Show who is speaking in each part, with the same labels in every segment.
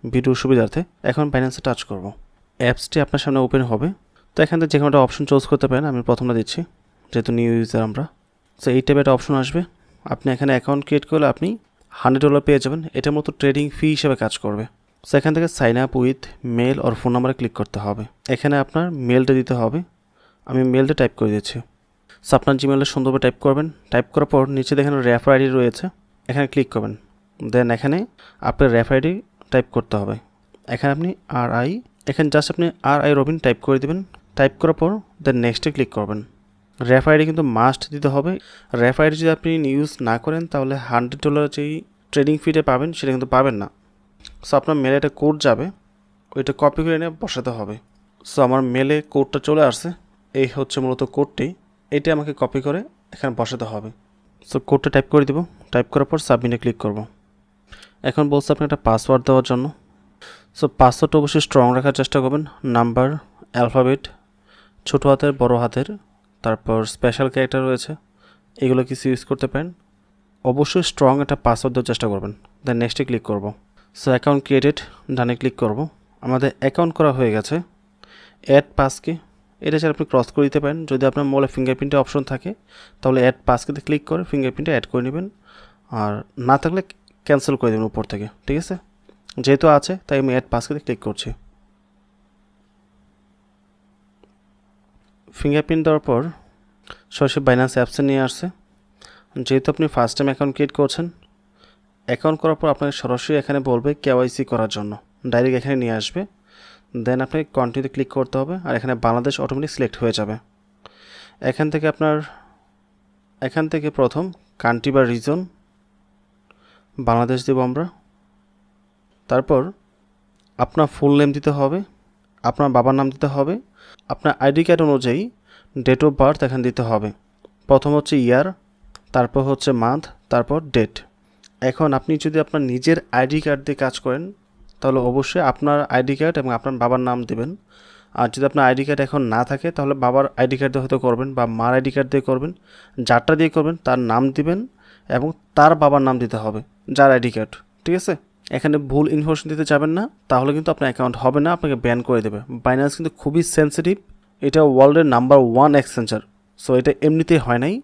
Speaker 1: Video সুবিধার্থে। এখন বাইন্যান্সে touch করব। অ্যাপসটি আপনার সামনে ওপেন হবে। তো এখান থেকে যে কোনো একটা অপশন চুজ করতে পারেন। আমি প্রথমটা দিচ্ছি, যেহেতু নিউ ইউজার আমরা। সো এই টাইপের একটা অপশন আসবে। আপনি এখানে অ্যাকাউন্ট ক্রিয়েট করলে আপনি $100 পেয়ে যাবেন। এটার মতো ট্রেডিং ফি হিসেবে কাজ করবে। সো এখান থেকে sign up with mail or phone নাম্বারে ক্লিক করতে হবে। এখানে আপনার মেলটা দিতে হবে। আমি মেলটা টাইপ করে দিচ্ছি। সো আপনার জিমেলে সুন্দরভাবে টাইপ করবেন। টাইপ করার পর নিচে দেখেন রেফার আইডি রয়েছে, এখানে ক্লিক করবেন। দেন এখানে আপনার রেফার আইডি টাইপ করতে হবে। এখানে আপনি এখানে জাস্ট আপনি রবিন টাইপ করে দেবেন। টাইপ করার পর দেন নেক্সটে ক্লিক করবেন। রেফার আইডি কিন্তু মাস্ট দিতে হবে। রেফার আইডি যদি আপনি ইউজ না করেন তাহলে $100 যেই ট্রেডিং ফিটা পাবেন সেটা কিন্তু পাবেন না। সো আপনার মেলে একটা কোড যাবে, ওইটা কপি করে এনে বসাতে হবে। সো আমার মেলে কোডটা চলে আসছে। এই হচ্ছে মূলত কোডটি, এটা আমাকে কপি করে এখানে বসাতে হবে। সো কোডটা টাইপ করে দিব। টাইপ করার পর সাবমিটে ক্লিক করব। এখন বলছে আপনি একটা পাসওয়ার্ড দেওয়ার জন্য। সো পাসওয়ার্ডটা অবশ্যই স্ট্রং রাখার চেষ্টা করবেন। নাম্বার, অ্যালফাবেট, ছোটো হাতের, বড় হাতের, তারপর স্পেশাল ক্যারেক্টার রয়েছে, এগুলো কিছু ইউজ করতে পারেন। অবশ্যই স্ট্রং একটা পাসওয়ার্ড দেওয়ার চেষ্টা করবেন। দেন নেক্সটে ক্লিক করব। সো অ্যাকাউন্ট ক্রিয়েটেড, ডানে ক্লিক করব। আমাদের অ্যাকাউন্ট করা হয়ে গেছে। অ্যাড পাসকে, এটা ছাড়া আপনি ক্রস করে দিতে পারেন। যদি আপনার মোবাইলে ফিঙ্গারপ্রিন্টের অপশন থাকে তাহলে অ্যাড পাসকেতে ক্লিক করে ফিঙ্গারপ্রিন্টে অ্যাড করে নেবেন, আর না থাকলে ক্যান্সেল করে দেবেন উপর থেকে। ঠিক আছে, যেহেতু আছে তাই আমি অ্যাড পাসকেতে ক্লিক করছি। ফিঙ্গারপ্রিন্ট দেওয়ার পর সরাসরি বাইন্যান্স অ্যাপসে নিয়ে আসছে। যেহেতু আপনি ফার্স্ট টাইম অ্যাকাউন্ট ক্রিয়েট করছেন, অ্যাকাউন্ট করার পর আপনাকে সরাসরি এখানে বলবে কেওয়াইসি করার জন্য, ডাইরেক্ট এখানে নিয়ে আসবে। দেন আপনাকে কন্টিনিউতে ক্লিক করতে হবে, আর এখানে বাংলাদেশ অটোমেটিক সিলেক্ট হয়ে যাবে। এখান থেকে প্রথম কান্ট্রি বা রিজন বাংলাদেশ দেব আমরা। তারপর আপনার ফুল নেম দিতে হবে, আপনার বাবার নাম দিতে হবে, আপনার আইডি কার্ড অনুযায়ী ডেট অফ বার্থ এখানে দিতে হবে। প্রথম হচ্ছে ইয়ার, তারপর হচ্ছে মান্থ, তারপর ডেট। এখন আপনি যদি আপনার নিজের আইডি কার্ড দিয়ে কাজ করেন তাহলে অবশ্যই আপনার আইডি কার্ড এবং আপনার বাবার নাম দেবেন। আর যদি আপনার আইডি কার্ড এখন না থাকে তাহলে বাবার আইডি কার্ড দিয়ে হয়তো করবেন, বা মার আইডি কার্ড দিয়ে করবেন। যারটা দিয়ে করবেন তার নাম দিবেন এবং তার বাবার নাম দিতে হবে, যার আইডি কার্ড। ঠিক আছে, এখানে ভুল ইনফরমেশন দিতে যাবেন না, তাহলে কিন্তু আপনার অ্যাকাউন্ট হবে না, আপনাকে ব্যান করে দেবে। বাইন্যান্স কিন্তু খুবই সেন্সিটিভ, এটা ওয়ার্ল্ডের নাম্বার 1 এক্সচেঞ্জার। সো এটা এমনিতেই হয় নাই,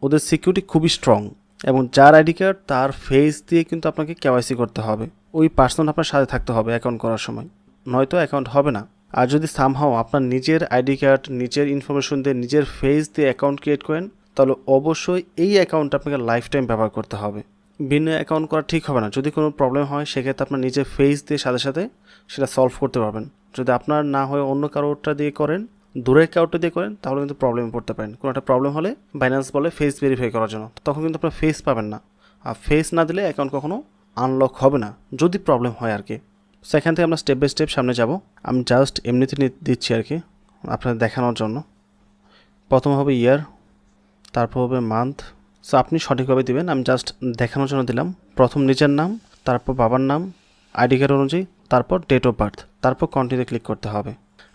Speaker 1: ওদের সিকিউরিটি খুবই স্ট্রং। এবং যার আইডি কার্ড তার ফেস দিয়ে কিন্তু আপনাকে কেওয়াইসি করতে হবে, ওই পার্সন আপনার সাথে থাকতে হবে অ্যাকাউন্ট করার সময়, নয়তো অ্যাকাউন্ট হবে না। আর যদি সামহাও আপনার নিজের আইডি কার্ড, নিজের ইনফরমেশন দিয়ে, নিজের ফেস দিয়ে অ্যাকাউন্ট ক্রিয়েট করেন, তাহলে অবশ্যই এই অ্যাকাউন্টটা আপনাকে লাইফ টাইম ব্যবহার করতে হবে। ভিন্ন অ্যাকাউন্ট করা ঠিক হবে না। যদি কোনো প্রবলেম হয় সেক্ষেত্রে আপনার নিজের ফেস দিয়ে সাথে সাথে সেটা সলভ করতে পারবেন। যদি আপনার না হয়ে অন্য কারোরটা দিয়ে করেন, দূরের কাউটা দিয়ে করেন, তাহলে কিন্তু প্রবলেমে পড়তে পারেন। কোনো একটা প্রবলেম হলে বাইন্যান্স বলে ফেস ভেরিফাই করার জন্য, তখন কিন্তু আপনার ফেস পাবেন না। আর ফেস না দিলে অ্যাকাউন্ট কখনো আনলক হবে না, যদি প্রবলেম হয় আর কি। সো এখান থেকে আমরা স্টেপ বাই স্টেপ সামনে যাব। আমি জাস্ট এমনিতে দিচ্ছি আর কি আপনাদের দেখানোর জন্য। প্রথম হবে ইয়ার, তারপর হবে মান্থ। সো আপনি সঠিকভাবে দিবেন, আমি জাস্ট দেখানোর জন্য দিলাম। প্রথম নিজের নাম, তারপর বাবার নাম আইডি কার্ড অনুযায়ী, তারপর ডেট অফ বার্থ, তারপর কন্টিনিউতে ক্লিক করতে হবে।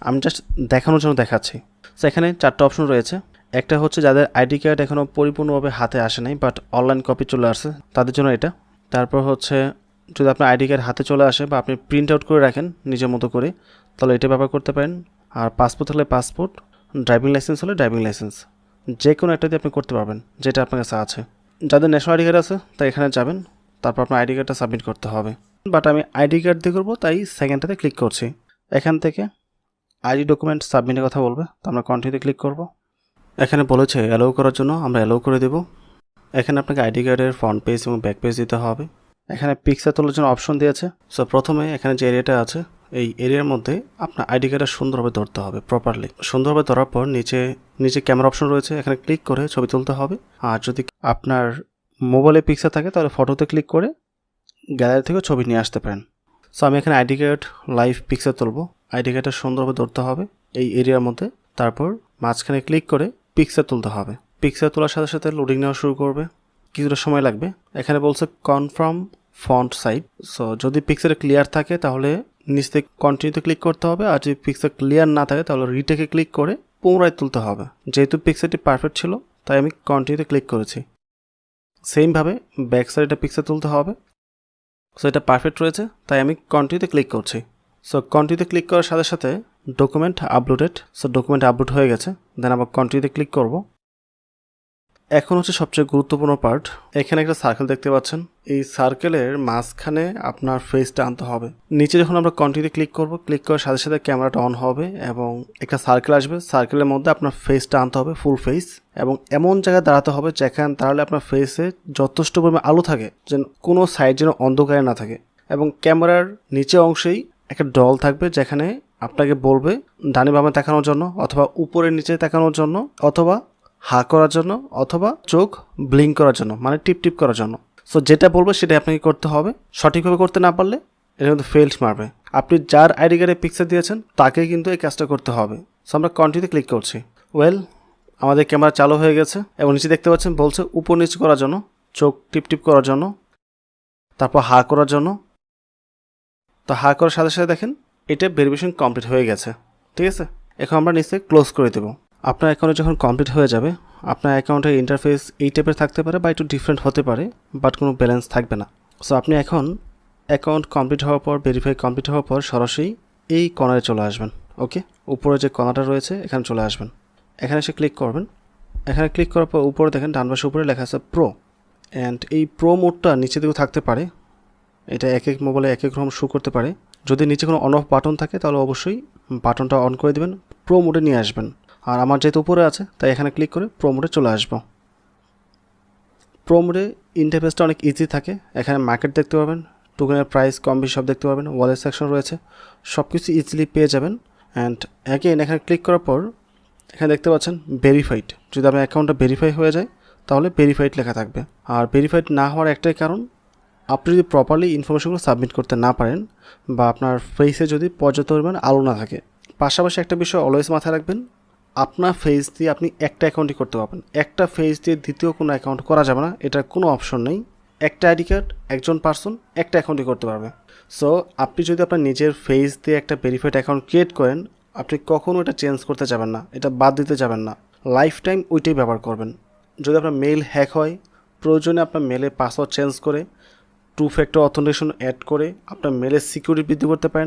Speaker 1: আমি জাস্ট দেখানোর জন্য দেখাচ্ছি। সো এখানে 4টা অপশন রয়েছে। একটা হচ্ছে যাদের আইডি কার্ড এখনও পরিপূর্ণভাবে হাতে আসে নাই, বাট অনলাইন কপি চলে আসছে, তাদের জন্য এটা। তারপর হচ্ছে যদি আপনার আইডি কার্ড হাতে চলে আসে বা আপনি প্রিন্ট আউট করে রাখেন নিজের মতো করে, তাহলে এটা ব্যবহার করতে পারেন। আর পাসপোর্ট হলে পাসপোর্ট, ড্রাইভিং লাইসেন্স হলে ড্রাইভিং লাইসেন্স, যে কোনো একটা দিয়ে আপনি করতে পারবেন যেটা আপনার কাছে আছে। যাদের ন্যাশনাল আইডি কার্ড আছে তাই এখানে যাবেন, তারপর আপনার আইডি কার্ডটা সাবমিট করতে হবে। বাট আমি আইডি কার্ড দিয়ে করবো, তাই সেকেন্ডটাতে ক্লিক করছি। এখান থেকে আইডি ডকুমেন্ট সাবমিটের কথা বলবে, তো আমরা কন্টিনিউতে ক্লিক করব। এখানে বলেছে অ্যালাউ করার জন্য, আমরা অ্যালাউ করে দেব। এখানে আপনাকে আইডি কার্ডের ফ্রন্ট পেজ এবং ব্যাক পেজ দিতে হবে। এখানে পিকচার তোলার জন্য অপশন দিয়েছে। সো প্রথমে এখানে যে এরিয়াটা আছে, এই এরিয়ার মধ্যে আপনার আইডি কার্ডটা সুন্দরভাবে ধরতে হবে, প্রপারলি সুন্দরভাবে ধরার পর নিচে ক্যামেরা অপশন রয়েছে, এখানে ক্লিক করে ছবি তুলতে হবে। আর যদি আপনার মোবাইলে পিকচার থাকে তাহলে ফটোতে ক্লিক করে গ্যালারি থেকে ছবি নিয়ে আসতে পারেন। সো আমি এখানে আইডি কার্ড লাইভ পিকচার তুলব। আইডি কার্ডটা সুন্দরভাবে ধরতে হবে এই এরিয়ার মধ্যে, তারপর মাঝখানে ক্লিক করে পিকচার তুলতে হবে। পিকচার তোলার সাথে সাথে লোডিং নেওয়া শুরু করবে, কিছুটা সময় লাগবে। এখানে বলছে কনফার্ম ফন্ট সাইজ। সো যদি পিকচার ক্লিয়ার থাকে তাহলে নিচ থেকে কন্টিনিউতে ক্লিক করতে হবে, আর যদি পিকচার ক্লিয়ার না থাকে তাহলে রিটেকে ক্লিক করে পুনরায় তুলতে হবে। যেহেতু পিকচারটি পারফেক্ট ছিল তাই আমি কন্টিনিউতে ক্লিক করেছি। সেমভাবে ব্যাক সাইডে পিকচার তুলতে হবে। সো এটা পারফেক্ট রয়েছে, তাই আমি কন্টিনিউতে ক্লিক করছি। সো কন্টিনিউতে ক্লিক করার সাথে সাথে document uploaded, so document upload হয়ে গেছে। দেন আবার কন্টিনিউতে ক্লিক করব। এখন হচ্ছে সবচেয়ে গুরুত্বপূর্ণ পার্ট। এখানে একটা সার্কেল দেখতে পাচ্ছেন, এই সার্কেলের মাঝখানে আপনার ফেসটা আনতে হবে। নিচে যখন আমরা কন্টিনিউতে ক্লিক করব, ক্লিক করার সাথে সাথে ক্যামেরাটা অন হবে এবং একটা সার্কেল আসবে। সার্কেলের মধ্যে আপনার ফেসটা আনতে হবে, ফুল ফেস, এবং এমন জায়গায় দাঁড়াতে হবে যেখানে দাঁড়ালে আপনার ফেসে যথেষ্ট পরিমাণে আলো থাকে, যেন কোনো সাইড যেন অন্ধকারে না থাকে। এবং ক্যামেরার নিচে অংশেই একটা ডল থাকবে যেখানে আপনাকে বলবে ডানে বামে তাকানোর জন্য, অথবা উপরে নিচে তাকানোর জন্য, অথবা হা করার জন্য, অথবা চোখ ব্লিঙ্ক করার জন্য, মানে টিপ টিপ করার জন্য। সো যেটা বলবে সেটাই আপনাকে করতে হবে। সঠিকভাবে করতে না পারলে এটা কিন্তু ফেলড মারবে। আপনি যার আইডি কার্ডে পিকচার দিয়েছেন তাকে কিন্তু এই কাজটা করতে হবে। সো আমরা কন্টিনিউতে ক্লিক করছি। ওয়েল, আমাদের ক্যামেরা চালু হয়ে গেছে এবং নিচে দেখতে পাচ্ছেন বলছে উপর নিচে করার জন্য, চোখ টিপ টিপ করার জন্য, তারপর হা করার জন্য। তো হা করার সাথে সাথে দেখেন এটা ভেরিফিকেশন কমপ্লিট হয়ে গেছে। ঠিক আছে, এখন আমরা নিচে ক্লোজ করে দেবো। আপনার অ্যাকাউন্টে যখন কমপ্লিট হয়ে যাবে, আপনার অ্যাকাউন্টের ইন্টারফেস এই টাইপের থাকতে পারে বা একটু ডিফারেন্ট হতে পারে, বাট কোনো ব্যালেন্স থাকবে না। সো আপনি এখন অ্যাকাউন্ট কমপ্লিট হওয়ার পর, ভেরিফাই কমপ্লিট হওয়ার পর সরাসরি এই কর্নারে চলে আসবেন। ওকে, উপরে যে কর্নারটা রয়েছে এখানে চলে আসবেন। এখানে এসে ক্লিক করবেন। এখানে ক্লিক করার পর উপরে দেখেন ডান পাশে উপরে লেখা আছে প্রো, অ্যান্ড এই প্রো মোডটা নিচে দিকেও থাকতে পারে। এটা এক এক মোবাইলে এক এক রকম শো করতে পারে। যদি নিচে কোনো অন অফ বাটন থাকে তাহলে অবশ্যই বাটনটা অন করে দেবেন, প্রো মোডে নিয়ে আসবেন। আর আমার যেহেতু উপরে আছে তাই এখানে ক্লিক করে প্রো মোডে চলে আসবো। প্রো মোডে ইন্টারফেসটা অনেক ইজি থাকে। এখানে মার্কেট দেখতে পাবেন, টোকেনের প্রাইস কম বেশি সব দেখতে পাবেন, ওয়ালেট সেকশন রয়েছে, সব কিছু ইজিলি পেয়ে যাবেন। অ্যান্ড অ্যাগেন এখানে ক্লিক করার পর এখানে দেখতে পাচ্ছেন ভেরিফাইড। যদি আপনার অ্যাকাউন্টটা ভেরিফাই হয়ে যায় তাহলে ভেরিফাইড লেখা থাকবে। আর ভেরিফাইড না হওয়ার একটাই কারণ, আপনি যদি প্রপারলি ইনফরমেশনগুলো সাবমিট করতে না পারেন বা আপনার ফেসে যদি পর্যাপ্ত পরিমাণ আলো না থাকে। পাশাপাশি একটা বিষয় অলওয়েজ মাথায় রাখবেন, আপনার ফেস দিয়ে আপনি একটা অ্যাকাউন্টই করতে পারবেন। একটা ফেস দিয়ে দ্বিতীয় কোনো অ্যাকাউন্ট করা যাবে না, এটার কোনো অপশন নেই। একটা আইডি কার্ড, একজন পার্সন একটা অ্যাকাউন্টই করতে পারবে। সো আপনি যদি আপনার নিজের ফেস দিয়ে একটা ভেরিফাইড অ্যাকাউন্ট ক্রিয়েট করেন, আপনি কখনও এটা চেঞ্জ করতে যাবেন না, এটা বাদ দিতে যাবেন না, লাইফ টাইম ওইটাই ব্যবহার করবেন। যদি আপনার মেল হ্যাক হয়, প্রয়োজনে আপনার মেলে পাসওয়ার্ড চেঞ্জ করে টু ফ্যাক্টর অথেন্টিকেশন অ্যাড করে আপনার মেলের সিকিউরিটি বৃদ্ধি করতে পারেন।